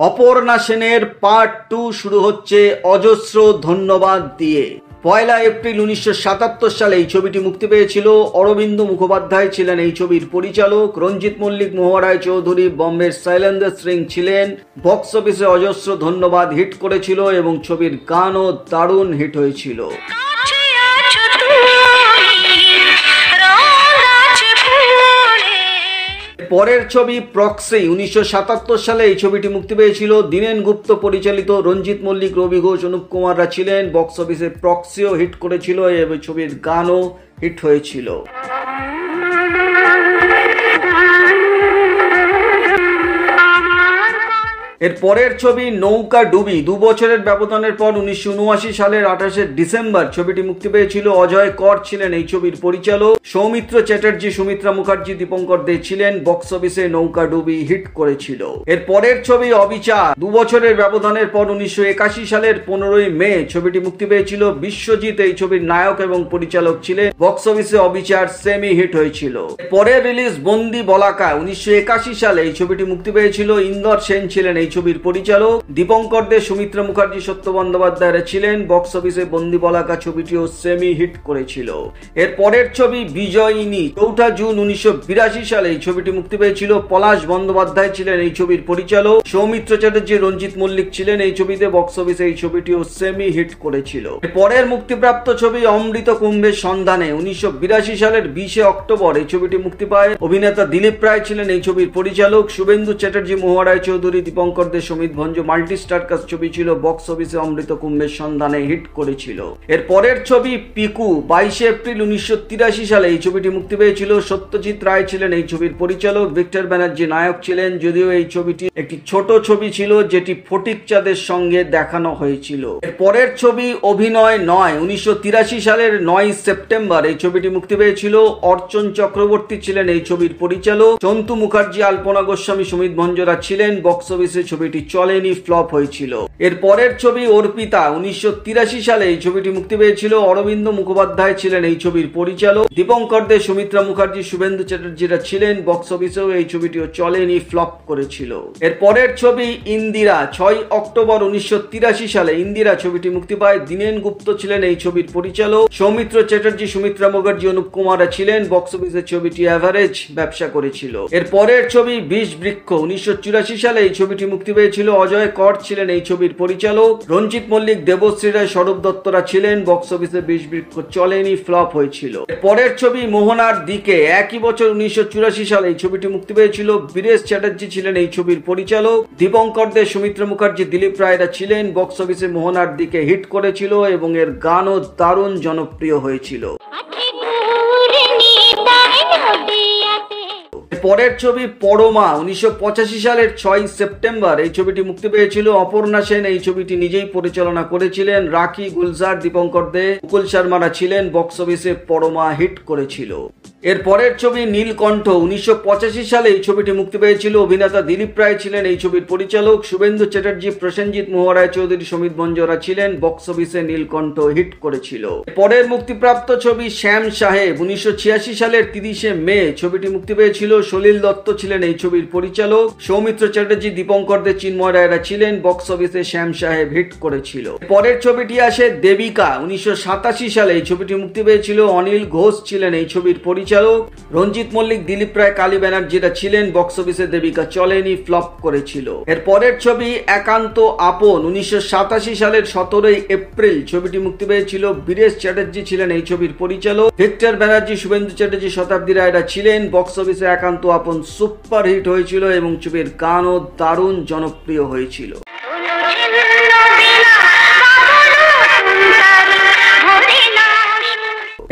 অপর্ণা সেনের পার্ট 2 শুরু হচ্ছে অজস্র ধন্যবাদ দিয়ে। 1 এপ্রিল 1977 সালে এই ছবিটি মুক্তি পেয়েছিল। অরবিন্দ মুখোপাধ্যায় ছিলেন এই ছবির পরিচালক। রঞ্জিত মল্লিক, মহুয়া রায় চৌধুরী, বম্বের শৈলেন্দ্র সিং ছিলেন। বক্স অফিসে অজস্র ধন্যবাদ হিট করেছিল এবং ছবির গানও দারুণ হিট হয়েছিল। পরের ছবি প্রক্সি 1977 সালে এই ছবিটি মুক্তি পেয়েছিল। দীনেন গুপ্ত পরিচালিত, রঞ্জিত মল্লিক, রবি ঘোষ, অনুপ কুমাররা ছিলেন। বক্স অফিসে প্রক্সিও হিট করেছিল এবং ছবির গানও হিট হয়েছিল। এর পরের ছবি নৌকা ডুবি 2 বছরের ব্যবধানের পর 1979 সালের 28 ডিসেম্বর ছবিটি মুক্তি পেয়েছিল। অজয় কর ছিলেন এই ছবির পরিচালক। সৌমিত্র চ্যাটার্জি, সুমিত্রা মুখার্জি, দীপঙ্কর দে ছিলেন। বক্স অফিসে নৌকা ডুবি হিট করেছিল। এর পরের ছবি অবিচার 2 বছরের ব্যবধানের পর 1981 সালের 15 মে ছবিটি মুক্তি পেয়েছিল। বিশ্বজিৎ এই ছবির নায়ক এবং পরিচালক ছিলেন। বক্স অফিসে অবিচার সেমি হিট হয়েছিল। পরের রিলিজ বন্দি বলাকা 1981 সালে এই ছবিটি মুক্তি পেয়েছিল। ইন্দর সেন ছিলেন এই ছবির পরিচালক। দীপঙ্কর দে, সুমিত্রা মুখার্জি, সত্য বন্দ্যোপাধ্যায়রা ছিলেন। বক্স অফিসে বন্দি বলাকা ছবিটিও সেমি হিট করেছিল। এর পরের ছবি বিজয়িনী 4 জুন 1982 সালে এই ছবিটি মুক্তি পেয়েছিল। পলাশ বন্দ্যোপাধ্যায় ছিলেন এই ছবির পরিচালক। সৌমিত্র চ্যাটার্জি, রঞ্জিত মল্লিক ছিলেন এই ছবিতে। বক্স অফিসে এই ছবিটিও সেমি হিট করেছিল। পরের মুক্তিপ্রাপ্ত ছবি অমৃত কুম্ভের সন্ধানে 1982 সালের 20 অক্টোবর এই ছবিটি মুক্তি পায়। অভিনেতা দিলীপ রায় ছিলেন এই ছবির পরিচালক। Subhendu Chatterjee, Mahua Roy Chowdhury, Dipankar De, Samit Bhanja multi star cast ছবি ছিল। বক্স অফিসে অমৃত কুম্ভের সন্ধানে হিট করেছিল। এর পরের ছবি পিকু 22 এপ্রিল 1983 সালে এই ছবিটি মুক্তি পেয়েছিল। সত্যজিৎ রায় ছিলেন এই ছবির পরিচালক। ভিক্টর ব্যানার্জি নায়ক ছিলেন। যদিও এই ছবিটি একটি ছোট ছবি ছিল যেটি ফটিক চাঁদের সঙ্গে দেখানো হয়েছিল। এর পরের ছবি অভিনয় নয় 1983 সালের 9 সেপ্টেম্বর এই ছবিটি মুক্তি পেয়েছিল। অর্চন চক্রবর্তী ছিলেন এই ছবির পরিচালক। চন্তু মুখার্জি, আলপনা গোস্বামী, সমিত ভঞ্জরা ছিলেন। বক্স অফিসে ছবিটি চলেনি, ফ্লপ হয়েছিল। এর পরের ছবি অর্পিতা 1983 সালে এই ছবিটি মুক্তি পেয়েছিল। অরবিন্দ মুখোপাধ্যায় ছিলেন এই ছবির পরিচালক। দীপঙ্কর দে, সুমিত্রা মুখার্জি, শুভেন্দু চ্যাটার্জিরা ছিলেন। বক্স অফিসেও এই ছবিটিও চলেনি, ফ্লপ করেছিল। এর পরের ছবি ইন্দিরা 6 অক্টোবর 1983 সালে ইন্দিরা ছবিটি মুক্তি পায়। দীনেন গুপ্ত ছিলেন এই ছবির পরিচালক। সৌমিত্র চ্যাটার্জি, সুমিত্রা মুখার্জি, অনুপ কুমাররা ছিলেন। বক্স অফিসে ছবিটি অ্যাভারেজ ব্যবসা করেছিল। এর পরের ছবি বিষ বৃক্ষ 1984 সালে এই ছবিটি মুক্তি পেয়েছিল। অজয় কর ছিলেন এই ছবির পরিচালক। রঞ্জিত মল্লিক, দেবশ্রী রায়, স্বরূপ দত্তরা ছিলেন। বক্স অফিসে বিষ বৃক্ষ চলেনি, ফ্লপ হয়েছিল। পরের ছবি মোহনার দিকে একই বছর 1984 সালে এই ছবিটি মুক্তি পেয়েছিল। বীরেশ চ্যাটার্জি ছিলেন এই ছবির পরিচালক। দীপঙ্কর দে, সুমিত্রা মুখার্জি, দিলীপ রায়রা ছিলেন। বক্স অফিসে মোহনার দিকে হিট করেছিল এবং এর গানও দারুণ জনপ্রিয় হয়েছিল। পরের ছবি পরমা 1985 সালের 6 সেপ্টেম্বর এই ছবিটি মুক্তি পেয়েছিল। অপর্ণা সেন এই ছবিটি নিজেই পরিচালনা করেছিলেন। রাখি, গুলজার, দীপঙ্কর দে, মুকুল শর্মারা ছিলেন। বক্স অফিসে পরমা হিট করেছিল। এর পরের ছবি নীলকণ্ঠ 1985 সালে এই ছবিটি মুক্তি পেয়েছিল। অভিনেতা দিলীপ রায় ছিলেন এই ছবির পরিচালক। শুভেন্দু চ্যাটার্জি, প্রসেনজিৎ, মহুয়া রায় চৌধুরী, সমিত ভঞ্জরা ছিলেন। বক্স অফিসে নীলকণ্ঠ হিট করেছিল। পরের মুক্তিপ্রাপ্ত ছবি শ্যাম সাহেব 1986 সালের 30 মে ছবিটি মুক্তি পেয়েছিল। সলিল দত্ত ছিলেন এই ছবির পরিচালক। সৌমিত্র চ্যাটার্জি, দীপঙ্কর দে, চিন্ময় রায়রা ছিলেন। বক্স অফিসে শ্যাম সাহেব হিট করেছিল। পরের ছবিটি আসে দেবিকা 1987 সালে এই ছবিটি মুক্তি পেয়েছিল। অনিল ঘোষ ছিলেন এই ছবির পরিচালক। রঞ্জিত মল্লিক, দিলীপ রায়, কালী ব্যানার্জিরা ছিলেন। বক্স অফিসে দেবিকা চলেনি, ফ্লপ করেছিল। এর পরের ছবি একান্ত আপন 1987 সালের 17 এপ্রিল ছবিটি মুক্তি পেয়েছিল। বীরেশ চ্যাটার্জি ছিলেন এই ছবির পরিচালক। ভিক্টর ব্যানার্জি, শুভেন্দু চ্যাটার্জি, শতাব্দী রায়রা ছিলেন। বক্স অফিসে একান্ত আপন সুপার হিট হয়েছিল এবং ছবির গানও দারুণ জনপ্রিয় হয়েছিল।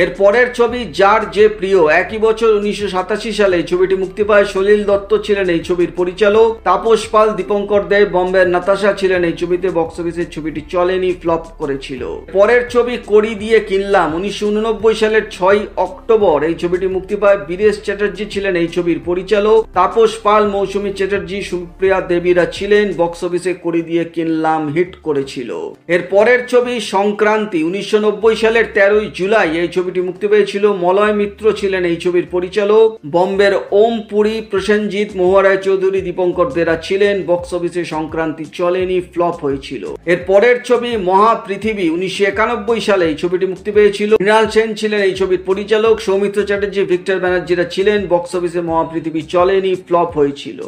এর পরের ছবি যার যে প্রিয় একই বছর 1987 সালে ছবিটি মুক্তি পায়। সলিল দত্ত ছিলেন এই ছবির পরিচালক। তাপস পাল, দীপঙ্কর দে, বম্বের নাতাশা ছিলেন এই ছবিতে। বক্স অফিসে ছবিটি চলেনি, ফ্লপ করেছিল। পরের ছবি কড়ি দিয়ে কিনলাম 1989 সালের 6 অক্টোবর এই ছবিটি মুক্তি পায়। বীরেশ চ্যাটার্জি ছিলেন এই ছবির পরিচালক। তাপস পাল, মৌসুমী চ্যাটার্জি, সুপ্রিয়া দেবীরা ছিলেন। বক্স অফিসে কড়ি দিয়ে কিনলাম হিট করেছিল। এর পরের ছবি সংক্রান্তি 1990 সালের 13 জুলাই এই ছবি ছবিটি মুক্তি পেয়েছিল। মলয় মিত্র ছিলেন এই ছবির পরিচালক। বম্বের ওম পুরী, প্রসেনজিৎ, মহুয়া রায় চৌধুরী, দীপঙ্কর দেরা ছিলেন। বক্স অফিসে সংক্রান্তি চলেনি, ফ্লপ হয়েছিল। এর পরের ছবি মহাপৃথিবী 1991 সালে এই ছবিটি মুক্তি পেয়েছিল। মৃণাল সেন ছিলেন এই ছবির পরিচালক। সৌমিত্র চ্যাটার্জি, ভিক্টর ব্যানার্জিরা ছিলেন। বক্স অফিসে মহাপৃথিবী চলেনি, ফ্লপ হয়েছিল।